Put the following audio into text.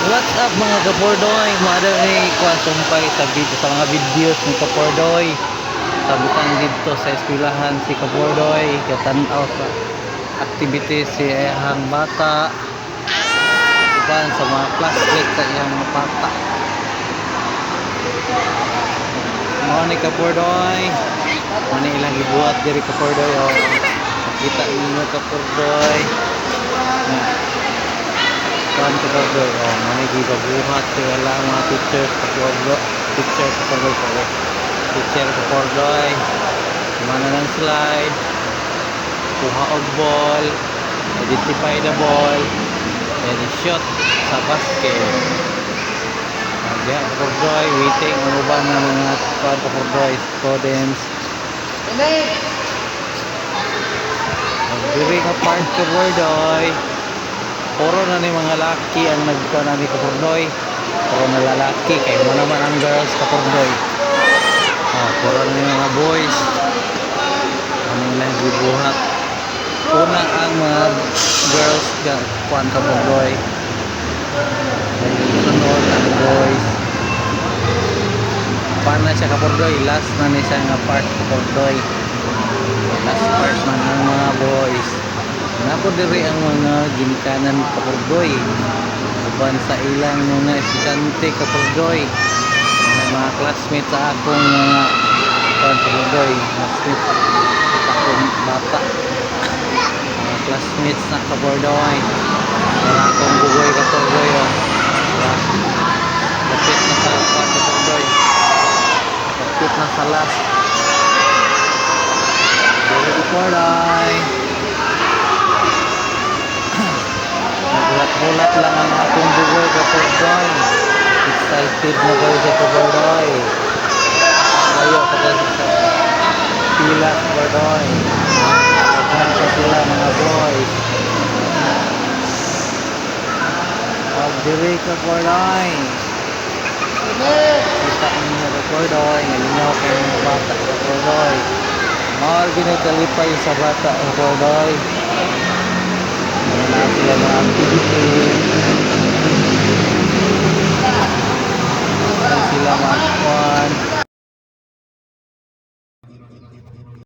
What's up mga kapordoy? Maada ni kuha sumpay sa video sa mga videos ni kapordoy. Sabutan dito sa eskwelahan si kapordoy, katanaw sa activities si ayahang bata. Iban sa mga classmates sa iyang mga bata. Mga ni kapordoy, mga ilang gibuhat diri kapordoy o. Kita ninyo kapordoy. Kuan ka kapordoy o, mga gibuhat sila lang mga teachers kapordoy. Teacher kapordoy. Mana ng slide, kuha og ball, identify the ball, and shoot sa basket. Diya kapordoy, waiting ang uban ng mga kuan kapordoy students. Diri nga part kapordoy, puro na ni mga laki ang nagkuan na ni kapordoy. Puro na lalaki kay mo naman ang girls kapordoy. Puro na ni mga boys. Anong lang gibuhat. Una ang mga girls kuan kapordoy. Sunod ang boys. Paano siya kapordoy? Last na ni siya nga part kapordoy. Last part man ang mga boys. Napo diri ang mga ginikanan kapordoy. Uban sa ilang mga estudyante kapordoy. Mga classmates sa akong mga kapordoy. Classmates sa akong bata. Mga classmates na kapordoy. Mga akong bugoy kapordoy. Lapit na sa kapordoy. Lapit na sa last. Kapordoy. Bulat-bulat lang ang akong bugoy kapordoy. Excited na kayo sa kapordoy. Ayaw ka tayo sa pila kapordoy. Pagkan pa sila mga boys. Pagdiri kapordoy. Kita niyo kapordoy. Nalingaw kayo mga bata kapordoy. Mahal ginakalipay sa bata kapordoy. Mga sila mga